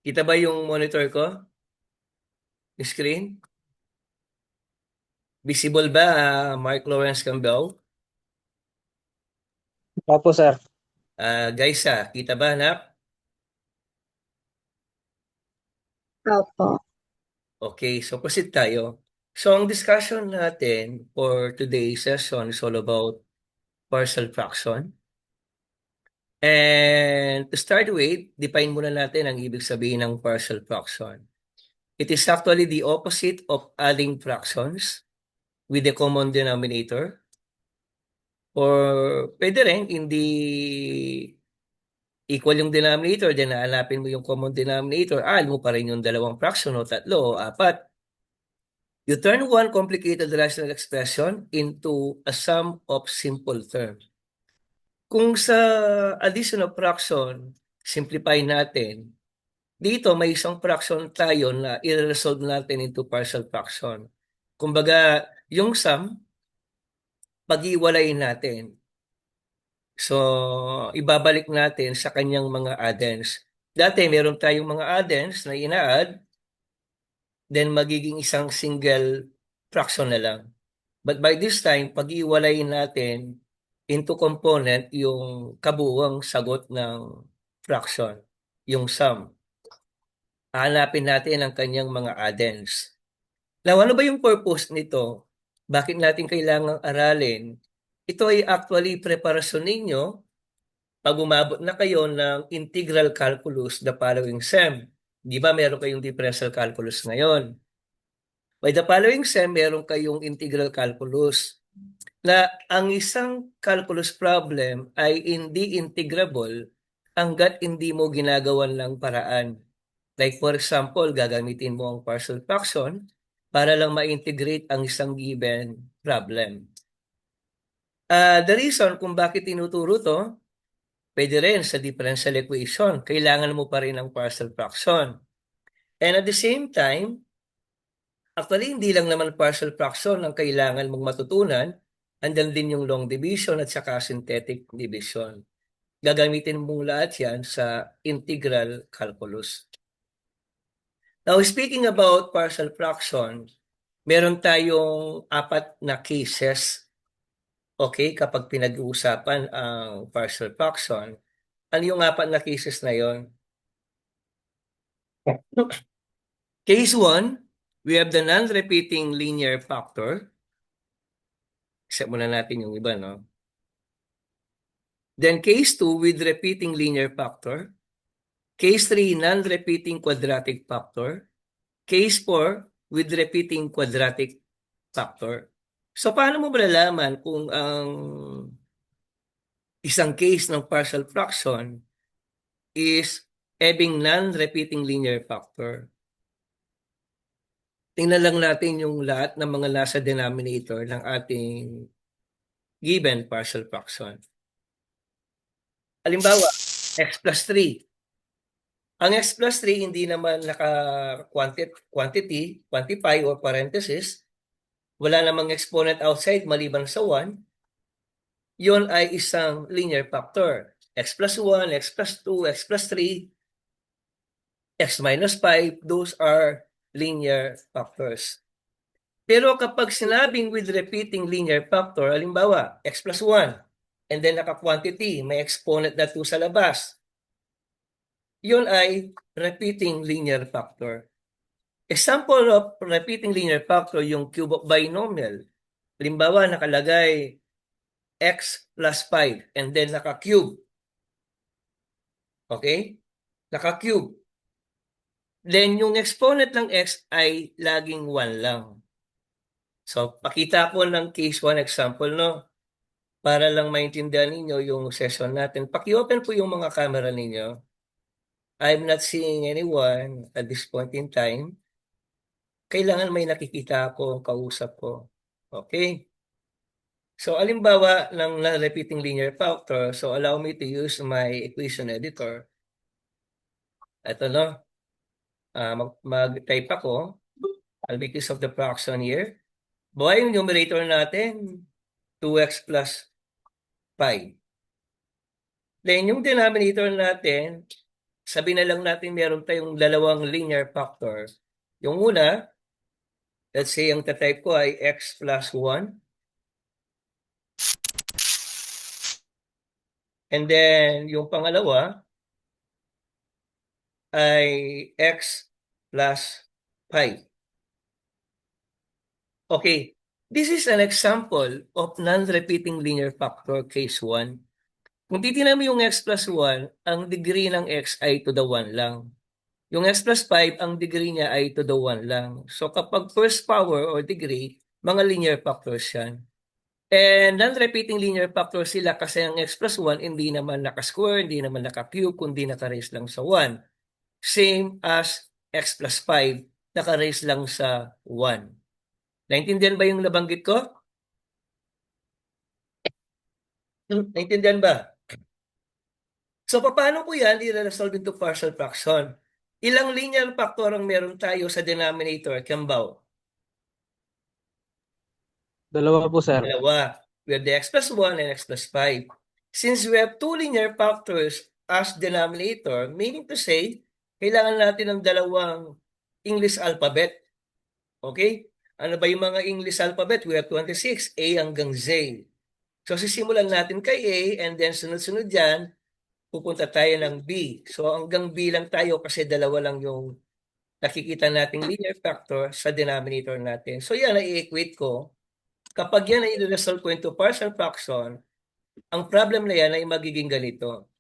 Kita ba yung monitor ko? Yung screen? Visible ba, Mark Lawrence Campbell? Opo, sir. Guys, kita ba, anak? Opo. Okay, so proceed tayo. So, ang discussion natin for today's session is all about partial fraction. And to start with, define muna natin ang ibig sabihin ng partial fraction. It is actually the opposite of adding fractions with a common denominator. Or pwede rin, hindi equal yung denominator, then hahanapin mo yung common denominator, add mo pa rin yung dalawang fraction o tatlo o apat. You turn one complicated rational expression into a sum of simple terms. Kung sa addition of fraction, simplify natin, dito may isang fraction tayo na i-resolve natin into partial fraction. Kumbaga, yung sum, pag-iwalayin natin. So, ibabalik natin sa kanyang mga addends. Dati, meron tayong mga addends na ina-add, then magiging isang single fraction na lang. But by this time, pag-iwalayin natin into component yung kabuuang sagot ng fraction, yung sum. Hahanapin natin ang kanyang mga addends. Now, ano ba yung purpose nito? Bakit natin kailangang aralin? Ito ay actually preparasyon ninyo pag umabot na kayo ng integral calculus the following SEM. Di ba meron kayong differential calculus ngayon? By the following SEM, meron kayong integral calculus na ang isang calculus problem ay hindi integrable hanggat hindi mo ginagawan ng paraan. Like for example, gagamitin mo ang partial fraction para lang ma-integrate ang isang given problem. The reason kung bakit tinuturo to, pwede rin sa differential equation. Kailangan mo pa rin ng partial fraction. And at the same time, actually hindi lang naman partial fraction ang kailangan mong matutunan. Andyan din yung long division at saka synthetic division. Gagamitin mong lahat yan sa integral calculus. Now, speaking about partial fraction, meron tayong apat na cases, okay, kapag pinag-uusapan ang partial fraction. Ano yung apat na cases na yon? Case 1, we have the non-repeating linear factor. Set muna natin yung iba, no? Then case 2 with repeating linear factor. Case 3, non-repeating quadratic factor. Case 4 with repeating quadratic factor. So paano mo malalaman kung ang isang case ng partial fraction is having non-repeating linear factor? Tingnan lang natin yung lahat ng mga nasa denominator ng ating given partial fraction. Halimbawa, x plus 3. Ang x plus 3 hindi naman naka-quantity, quantify or parenthesis. Wala namang exponent outside maliban sa 1. Yon ay isang linear factor. X plus 1, x plus 2, x plus 3, x minus 5, those are linear factors. Pero kapag sinabing with repeating linear factor, halimbawa, x plus 1, and then naka-quantity, may exponent na 2 sa labas, yun ay repeating linear factor. Example of repeating linear factor, yung cube of binomial. Halimbawa, nakalagay x plus 5 and then naka-cube. Okay? Naka-cube. Then yung exponent ng x ay laging 1 lang. So, pakita ko ng case 1 example, no? Para lang maintindihan ninyo yung session natin. Paki-open po yung mga camera ninyo. I'm not seeing anyone at this point in time. Kailangan may nakikita ako, kausap ko. Okay? So, alimbawa ng repeating linear factor, so allow me to use my equation editor. Ito, no? Mag-type ako. I'll make use of the fraction here. Buhay yung numerator natin, 2x plus 5. Then yung denominator natin, sabihin na lang natin meron tayong dalawang linear factor. Yung una, let's say ang tatype ko ay x plus 1. And then, yung pangalawa ay x plus 5. Okay, this is an example of non-repeating linear factor case 1. Kung titignan mo yung x plus 1, ang degree ng x ay to the 1 lang. Yung x plus 5, ang degree niya ay to the 1 lang. So kapag first power or degree, mga linear factors yan. And non-repeating linear factors sila kasi ang x plus 1 hindi naman naka-square, hindi naman naka-cube, kundi naka-raise lang sa 1. Same as x plus 5, naka-raise lang sa 1. Naintindihan ba yung nabanggit ko? Naintindihan ba? So, paano po yan i-resolve into partial fraction? Ilang linear factor ang meron tayo sa denominator, Kembaw? Dalawa po, sir. Dalawa. We have the x plus 1 and x plus 5. Since we have two linear factors as denominator, meaning to say, kailangan natin ng dalawang English alphabet. Okay? Ano ba yung mga English alphabet? We have 26, A hanggang Z. So, sisimulan natin kay A and then sunod-sunod dyan, pupunta tayo ng B. So, hanggang B lang tayo kasi dalawa lang yung nakikita nating linear factor sa denominator natin. So, yan, i-equate ko. Kapag yan ay i-resolve ko into partial fraction, ang problem na yan ay magiging ganito.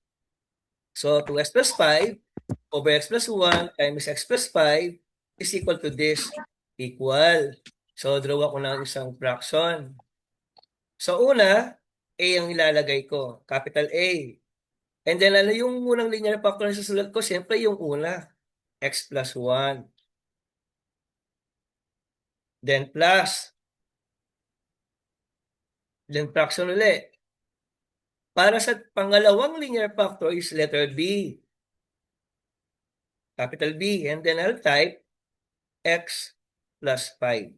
So, 2x plus 5 over x plus 1 times x plus 5 is equal to this. Equal. So, draw ako ng isang fraction. So, una, A ang ilalagay ko. Capital A. And then, ano yung unang linear factor na susulat ko? Siyempre, yung una. X plus 1. Then, plus. Then, fraction ulit. Para sa pangalawang linear factor is letter B. Capital B. And then, I'll type x plus 5.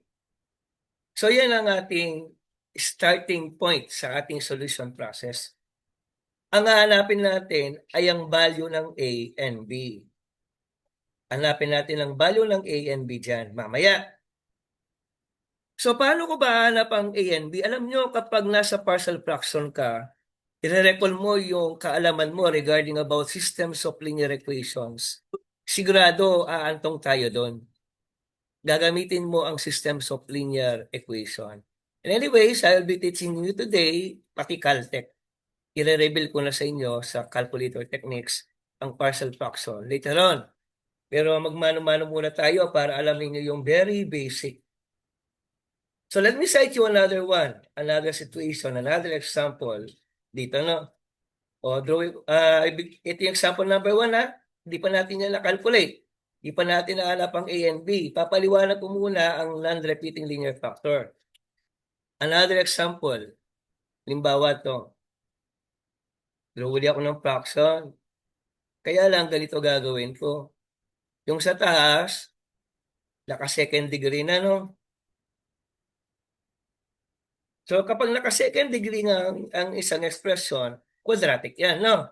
So, yan ang ating starting point sa ating solution process. Ang hahanapin natin ay ang value ng A and B. Hanapin natin ang value ng A and B dyan mamaya. So, paano ko ba hanap ang A and B? Alam nyo, kapag nasa partial fraction ka, i-recall mo yung kaalaman mo regarding about systems of linear equations. Sigurado, aantong tayo doon. Gagamitin mo ang systems of linear equation. And anyways, I'll be teaching you today, pati Caltech. I-reveal ko na sa inyo sa calculator techniques ang partial fraction later on. Pero magmano-mano muna tayo para alam niyo yung very basic. So let me cite you another one, another situation, another example. Dito, no? O, ito yung example number 1, ha? Hindi pa natin yan na-calculate. Hindi pa natin nahanap ang A and B. Papaliwanag ko muna ang non-repeating linear factor. Another example. Halimbawa to. Huli ako ng fraction. Kaya lang ganito gagawin ko. Yung sa taas, naka-second degree na, no? So, kapag naka-second degree nga ang isang expression, quadratic yan, no?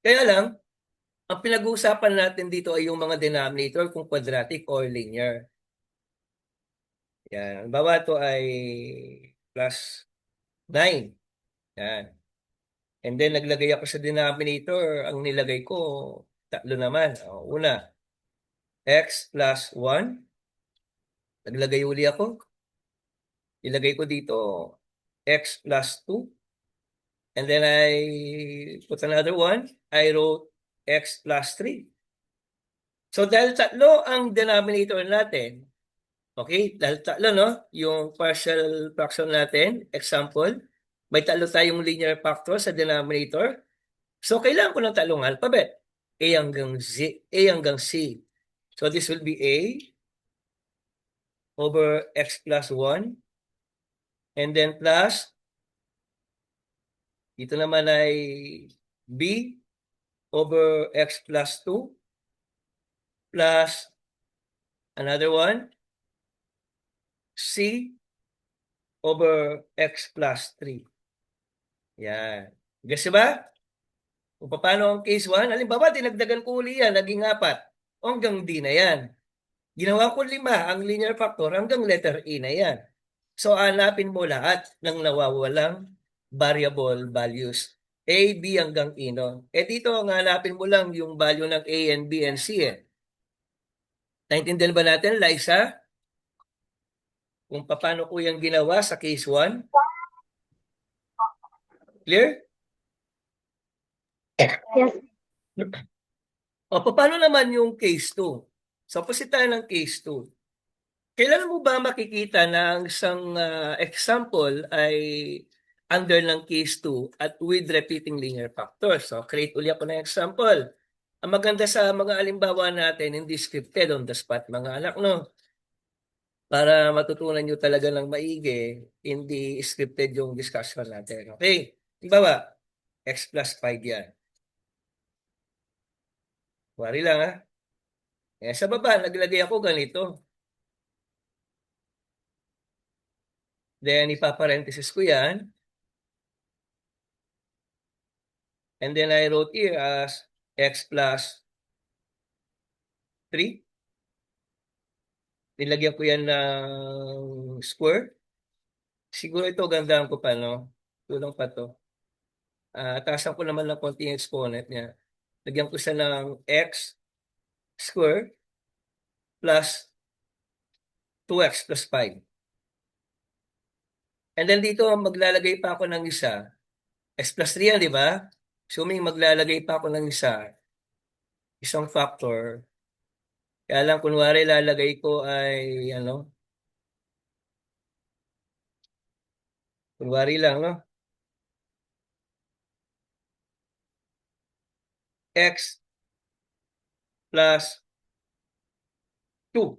Kaya lang, ang pinag-uusapan natin dito ay yung mga denominator kung quadratic or linear. Yan. Bawa to ay plus 9. Yan. And then, naglagay ako sa denominator. Ang nilagay ko, tatlo naman. Una, x plus 1. Naglagay uli ako. Ilagay ko dito x plus 2. And then I put another one. I wrote x plus 3. So dahil tatlo ang denominator natin, okay? Dahil tatlo, no? Yung partial fraction natin, example, may tatlo tayong linear factor sa denominator. So kailangan ko ng tatlong alphabet. A hanggang Z, A hanggang C. So this will be A over x plus 1. And then plus, dito naman ay B over x plus 2 plus another one, C over x plus 3. Yan. Guess ba? Kung paano ang case 1, halimbawa, dinagdagan ko uli yan, naging 4. Hanggang D na yan. Ginawa ko 5, ang linear factor, hanggang letter E na yan. So, hanapin mo lahat ng nawawalang variable values. A, B hanggang E, no? Dito, ang hanapin mo lang yung value ng A and B and C, eh. Naintindihan ba natin, Liza? Kung paano ko yung ginawa sa case 1? Clear? Yes. O, paano naman yung case 2? So, opposite tayo ng case 2. Kailan mo ba makikita na ang isang example ay under ng case 2 at with repeating linear factors? So, create uli ako ng example. Ang maganda sa mga alimbawa natin, hindi scripted on the spot, mga anak, no? Para matutunan nyo talaga ng maigi, hindi scripted yung discussion natin. Okay? Halimbawa, x plus 5 yan. Wari lang, ha? Sa baba, naglagay ako ganito. Then, ipaparenthesis ko yan. And then, I wrote here as x plus 3. Nilagyan ko yan ng square. Siguro ito, gandaan ko pa, no? Tulong pa to. Taasan ko naman ng konti yung exponent niya. Lagyan ko siya ng x square plus 2x plus 5. And then dito, maglalagay pa ako ng isa. X plus 3 yan, di ba? Assuming maglalagay pa ako ng isang factor. Kaya lang, kunwari, lalagay ko ay, kunwari lang, no? X plus 2.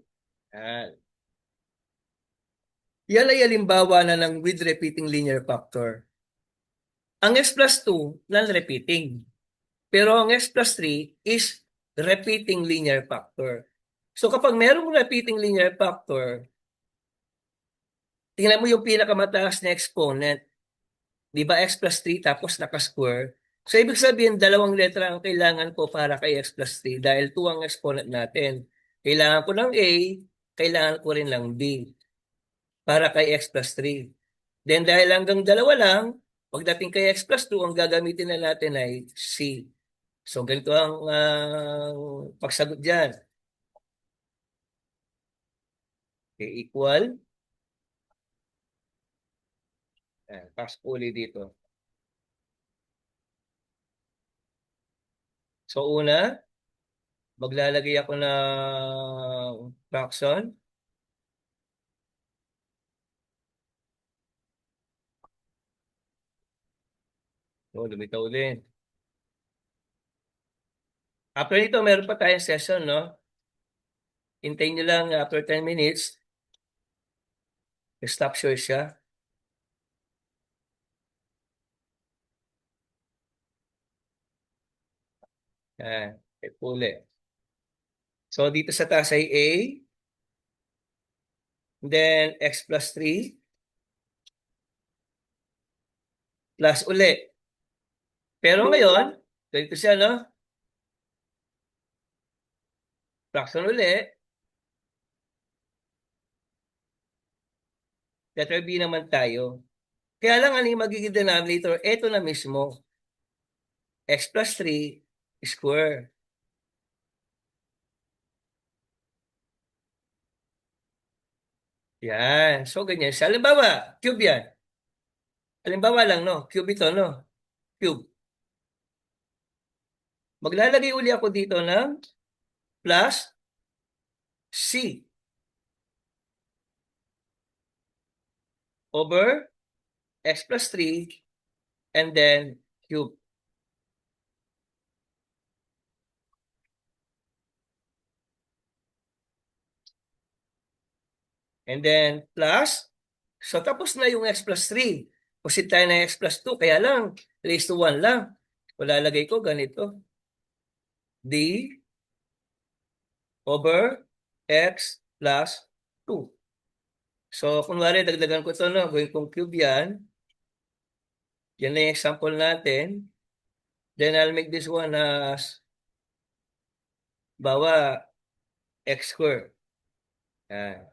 Yan ay halimbawa na ng with repeating linear factor. Ang x plus 2, non-repeating. Pero ang x plus 3 is repeating linear factor. So kapag merong repeating linear factor, tingnan mo yung pinakamataas na exponent. Di ba x plus 3 tapos naka-square? So ibig sabihin, dalawang letra ang kailangan ko para kay x plus 3 dahil 2 ang exponent natin. Kailangan ko ng A, kailangan ko rin ng B para kay x plus 3. Then dahil hanggang dalawa lang, pagdating kay x plus 2, ang gagamitin na natin ay C. So ganito ang pagsagot dyan. Okay, equal. Pass uli dito. So una, maglalagay ako ng fraction. So, lumitaw din. After nito, meron pa tayong session, no? Hintayin nyo lang after 10 minutes. Stop share siya. Yan. Uli. So, dito sa taas ay A. Then, x plus 3. Plus uli. Pero ngayon, ganito siya, no? Fraction uli. Letter B naman tayo. Kaya lang, ano yung magiging denominator? Ito na mismo. X plus 3 square. Yan. So, ganyan siya. Halimbawa, cube yan. Halimbawa lang, no? Cube ito, no? Cube. Maglalagay uli ako dito ng plus C over x plus 3 and then cube. And then plus, so tapos na yung x plus 3. Pusit tayo ng x plus 2, kaya lang, raised to 1 lang. Wala lagay ko ganito. D over x plus 2. So, kunwari, dagdagan ko ito, no? Gawin kong cube yan. Yan na yung example natin. Then I'll make this one as bawa x square. Yan.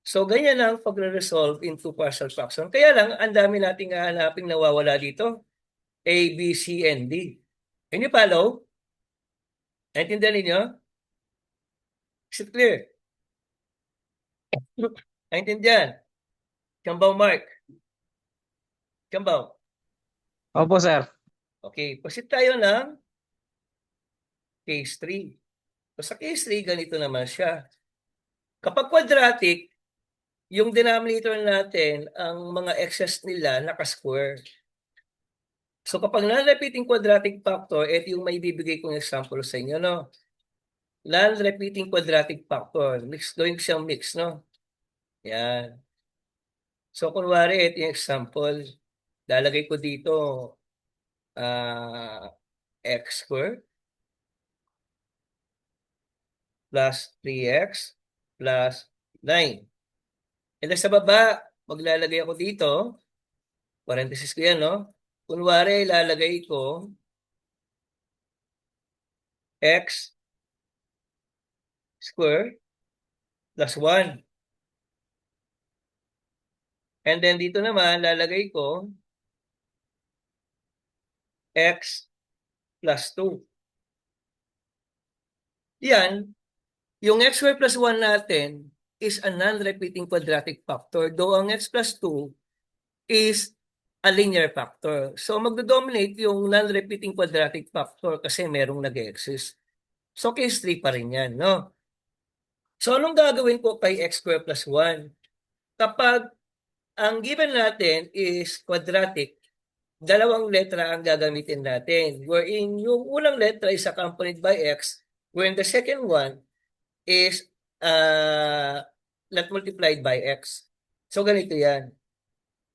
So, ganyan ang pagre-resolve into partial fraction. Kaya lang, ang dami nating hahanaping nawawala dito. A, B, C, and D. Can you follow? Naintindihan ninyo? Is it clear? Naintindihan? Kambaw, Mark. Kambaw. Opo, sir. Okay, proceed tayo ng case 3. So, sa case 3, ganito naman siya. Kapag quadratic, yung denominator natin, ang mga excess nila naka-square. So kapag non-repeating quadratic factor, ito yung may bibigay kong example sa inyo, no? Non-repeating quadratic factor. Mix, gawin ko siyang mix, no? Yan. So kunwari, ito yung example. Lalagay ko dito x squared plus 3x plus 9. And then sa baba, maglalagay ako dito, parenthesis ko yan, no? Kunwari, ilalagay ko x squared plus 1. And then dito naman, lalagay ko x plus 2. Yan, yung x squared plus 1 natin is a non-repeating quadratic factor, though ang x plus 2 is a linear factor. So magdo-dominate yung non-repeating quadratic factor kasi merong nag-exist. So case 3 pa rin yan, no? So anong gagawin ko kay x squared plus 1? Kapag ang given natin is quadratic, dalawang letra ang gagamitin natin. Wherein yung unang letra is accompanied by x, wherein the second one is not multiplied by x. So ganito yan.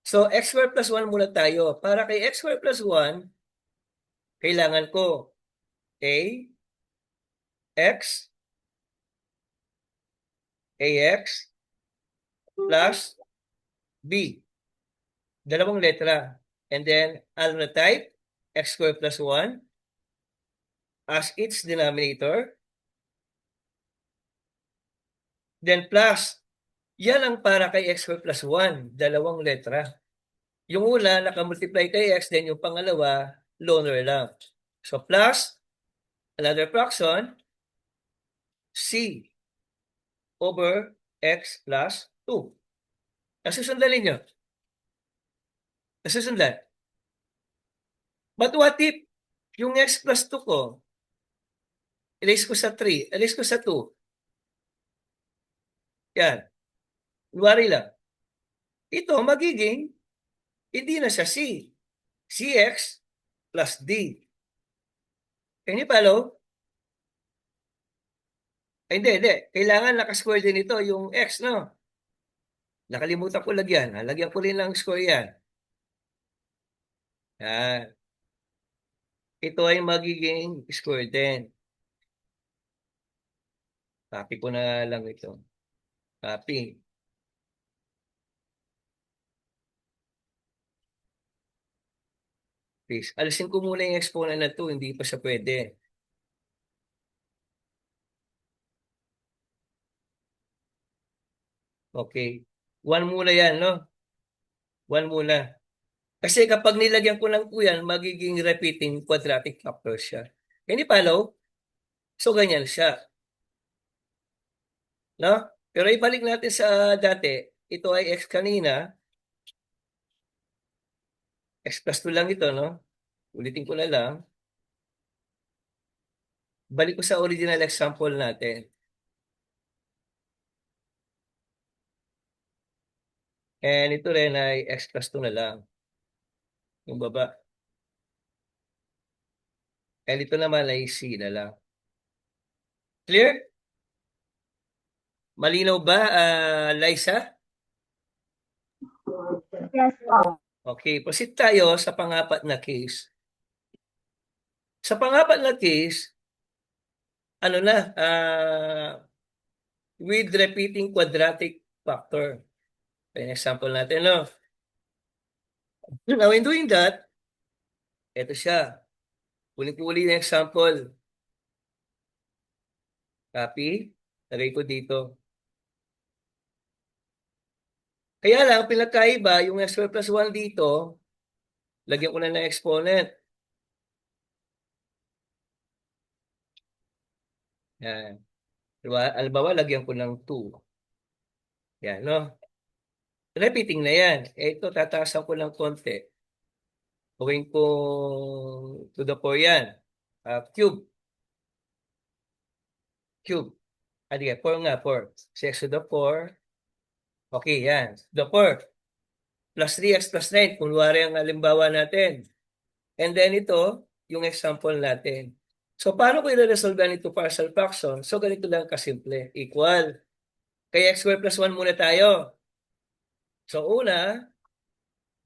So x squared plus 1 muna tayo. Para kay x squared plus 1, kailangan ko a, x, ax, plus b. Dalawang letra. And then, I'll type x squared plus 1 as its denominator. Then plus, yan ang para kay x squared plus 1, dalawang letra. Yung una, nakamultiply kay x, then yung pangalawa, loner lang. So plus, another fraction, c over x plus 2. Nasusundan ninyo? Nasusundan? But what if yung x plus 2 ko, erase ko sa 3, erase ko sa 2. Yan. Kunwari lang. Ito magiging, hindi na siya c. Cx plus d. Can you follow? Ay, hindi. Kailangan nakasquare din ito, yung x, no? Nakalimutan ko lagyan. Lagyan ko rin ng square yan. Yan. Ito ay magiging square din. Copy ko na lang ito. Copy. Please. Alisin ko muna yung exponent na to. Hindi pa siya pwede. Okay. 1 muna yan, no? 1 muna. Kasi kapag nilagyan ko ng 2 yan, magiging repeating quadratic factor siya. Can you follow? So, ganyan siya. No? Pero ibalik natin sa dati. Ito ay x kanina. X plus 2 lang ito, no? Ulitin ko na lang. Balik ko sa original example natin. And ito rin ay x plus 2 na lang. Yung baba. And ito naman ay c na lang. Clear? Malinaw ba, Liza? Yes po. Okay, proceed tayo sa pang-apat na case. Sa pang-apat na case, ano na, with repeating quadratic factor. An example natin, no? Now, in doing that, ito siya. Uli-uli yung example. Copy. Lagay ko dito. Kaya lang, pinagkaiba, yung x squared plus 1 dito, lagyan ko na ng exponent. Yan. Diba? Halimbawa, lagyan ko ng 2. Yan, no? Repeating na yan. Ito, tataasan ko ng konti. Gawin ko to the 4 yan. Cube. Cube. Di 4 nga, 4. 6 to the 4. Okay, yan. The 4. Plus 3x plus 9. Kunwari ang halimbawa natin. And then ito, yung example natin. So, paano ko i-resolve ito partial fraction? So, ganito lang kasimple. Equal. Kaya x squared plus 1 muna tayo. So, una,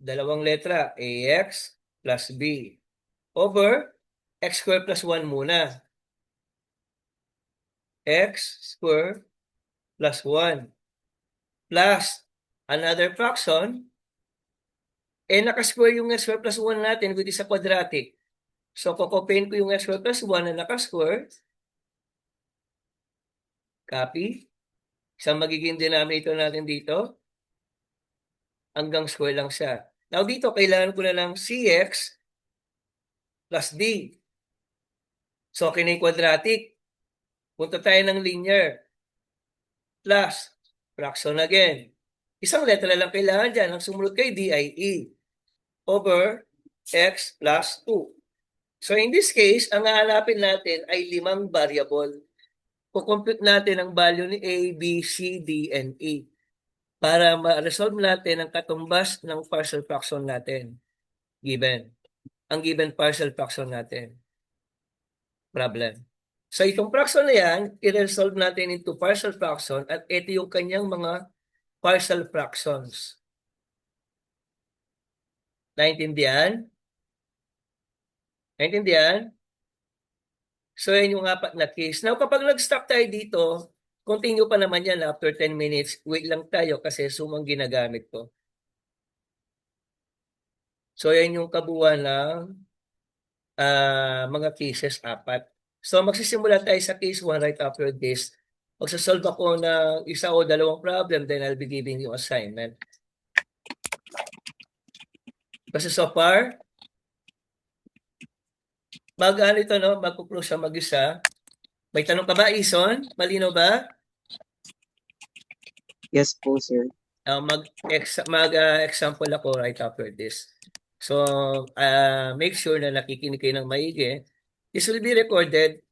dalawang letra, ax plus b over x squared plus 1 muna. X squared plus 1 plus another fraction, nakasquare yung x squared plus 1 natin which is a quadratic. So, kukopiin ko yung x squared plus 1 na nakasquare. Copy. Isang magiging denominator natin dito. Hanggang square lang siya. Now, dito, kailangan ko na lang cx plus d. So, kinay quadratic. Punta tayo ng linear. Plus, fraction again. Isang letra lang kailangan dyan. Ang sumunod kay d ay e over x plus 2. So, in this case, ang hahanapin natin ay 5 variable. Kukompute natin ang value ni A, B, C, D, and E para ma-resolve natin ang katumbas ng partial fraction natin. Given. Ang given partial fraction natin. Problem. So, itong fraction na yan, i-resolve natin into partial fraction at ito yung kanyang mga partial fractions. Naintindihan? Naintindihan? So, yan yung 4 na case. Now, kapag nag-stop tayo dito, continue pa naman yan after 10 minutes. Wait lang tayo kasi sumang ginagamit ko. So, yan yung kabuuan ng mga cases 4. So, magsisimula tayo sa case 1 right after this. Magsasolve ako ng isa o dalawang problem, then I'll be giving you assignment. Kasi so far, mag-ano ito, no? Magpo-prove siya mag-isa. May tanong ka ba, Ison? Malino ba? Yes po, sir. Mag-example ako right after this. So, make sure na nakikinig kayo ng maigi. This will be recorded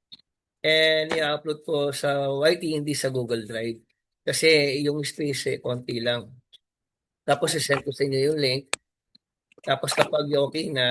and i-upload ko sa YT, hindi sa Google Drive. Kasi yung space, konti lang. Tapos, i-send ko sa inyo yung link. Tapos, kapag okay na